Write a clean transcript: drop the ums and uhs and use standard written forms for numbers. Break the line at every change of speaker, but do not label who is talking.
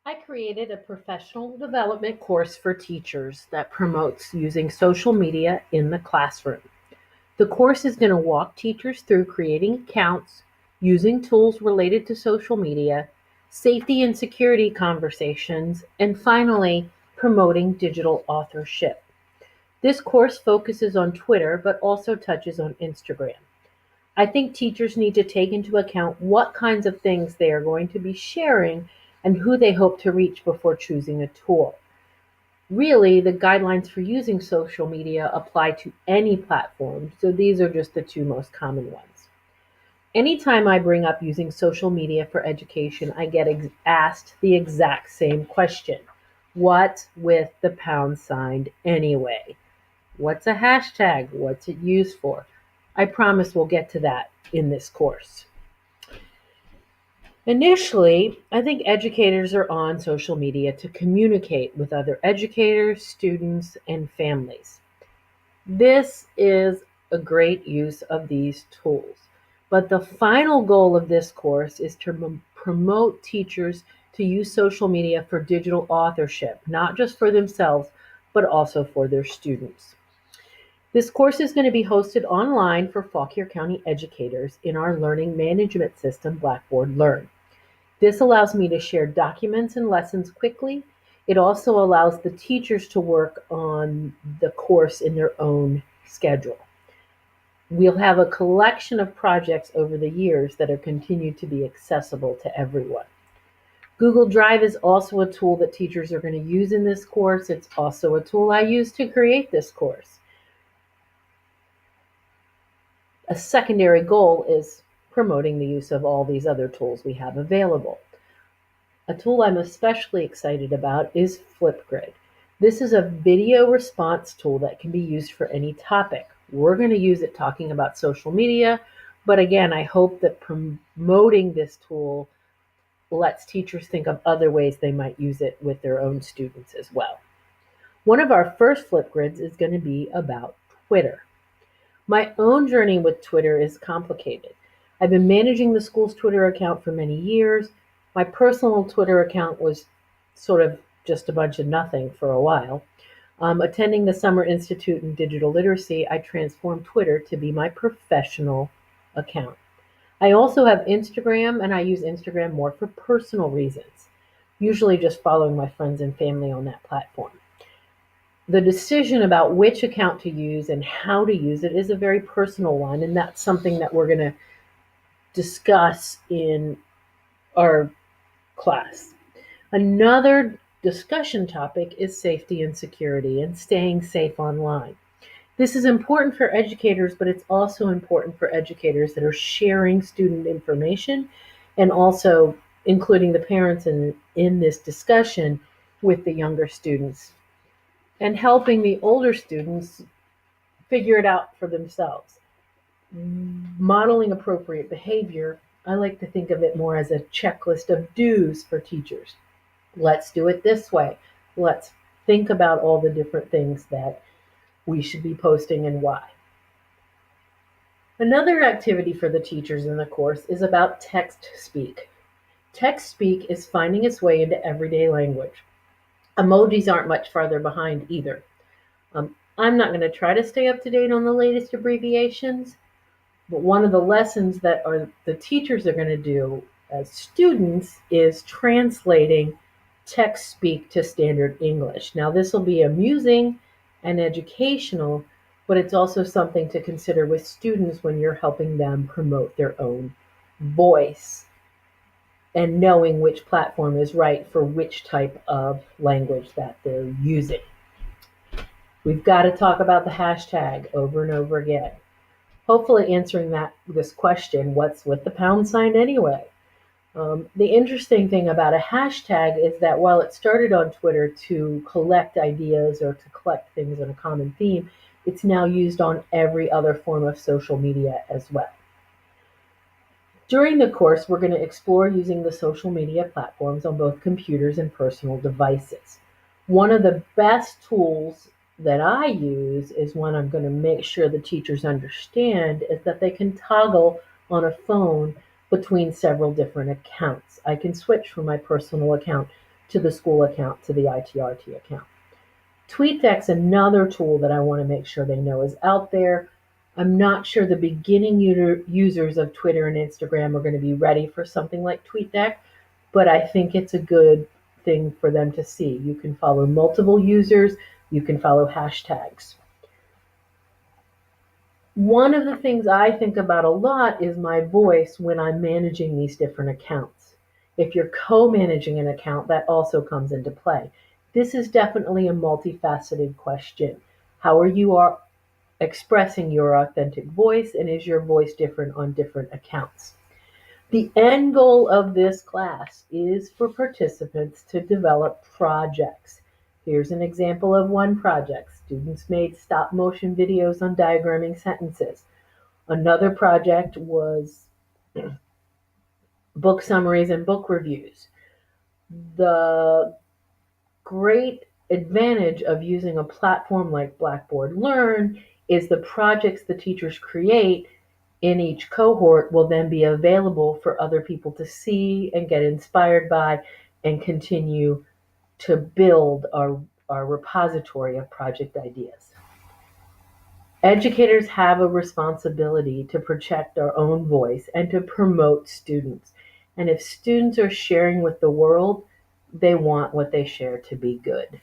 I created a professional development course for teachers that promotes using social media in the classroom. The course is going to walk teachers through creating accounts, using tools related to social media, safety and security conversations, and finally, promoting digital authorship. This course focuses on Twitter but also touches on Instagram. I think teachers need to take into account what kinds of things they are going to be sharing and who they hope to reach before choosing a tool. Really, the guidelines for using social media apply to any platform, so these are just the two most common ones. Anytime I bring up using social media for education, I get asked the exact same question. What's with the pound sign anyway? What's a hashtag? What's it used for? I promise we'll get to that in this course. Initially, I think educators are on social media to communicate with other educators, students, and families. This is a great use of these tools. But the final goal of this course is to promote teachers to use social media for digital authorship, not just for themselves, but also for their students. This course is going to be hosted online for Fauquier County educators in our learning management system, Blackboard Learn. This allows me to share documents and lessons quickly. It also allows the teachers to work on the course in their own schedule. We'll have a collection of projects over the years that are continued to be accessible to everyone. Google Drive is also a tool that teachers are going to use in this course. It's also a tool I used to create this course. A secondary goal is promoting the use of all these other tools we have available. A tool I'm especially excited about is Flipgrid. This is a video response tool that can be used for any topic. We're going to use it talking about social media, but again, I hope that promoting this tool lets teachers think of other ways they might use it with their own students as well. One of our first Flipgrids is going to be about Twitter. My own journey with Twitter is complicated. I've been managing the school's Twitter account for many years. My personal Twitter account was sort of just a bunch of nothing for a while. Attending the Summer Institute in Digital Literacy, I transformed Twitter to be my professional account. I also have Instagram, and I use Instagram more for personal reasons, usually just following my friends and family on that platform. The decision about which account to use and how to use it is a very personal one, and that's something that we're going to discuss in our class. Another discussion topic is safety and security and staying safe online. This is important for educators, but it's also important for educators that are sharing student information and also including the parents in this discussion with the younger students and helping the older students figure it out for themselves. Modeling appropriate behavior, I like to think of it more as a checklist of do's for teachers. Let's do it this way. Let's think about all the different things that we should be posting and why. Another activity for the teachers in the course is about text speak. Text speak is finding its way into everyday language. Emojis aren't much farther behind either. I'm not going to try to stay up to date on the latest abbreviations, but one of the lessons that the teachers are going to do as students is translating text speak to standard English. Now, this will be amusing and educational, but it's also something to consider with students when you're helping them promote their own voice and knowing which platform is right for which type of language that they're using. We've got to talk about the hashtag over and over again. Hopefully answering this question, what's with the pound sign anyway? The interesting thing about a hashtag is that while it started on Twitter to collect ideas or to collect things on a common theme, it's now used on every other form of social media as well. During the course, we're going to explore using the social media platforms on both computers and personal devices. One of the best tools that I use is one I'm going to make sure the teachers understand is that they can toggle on a phone between several different accounts. I can switch from my personal account to the school account, to the ITRT account. TweetDeck's another tool that I want to make sure they know is out there. I'm not sure the beginning users of Twitter and Instagram are going to be ready for something like TweetDeck, but I think it's a good thing for them to see. You can follow multiple users, you can follow hashtags. One of the things I think about a lot is my voice when I'm managing these different accounts. If you're co-managing an account, that also comes into play. This is definitely a multifaceted question. How are you expressing your authentic voice, and is your voice different on different accounts? The end goal of this class is for participants to develop projects. Here's an example of one project. Students made stop motion videos on diagramming sentences. Another project was book summaries and book reviews. The great advantage of using a platform like Blackboard Learn is the projects the teachers create in each cohort will then be available for other people to see and get inspired by and continue to build our repository of project ideas. Educators have a responsibility to protect our own voice and to promote students. And if students are sharing with the world, they want what they share to be good.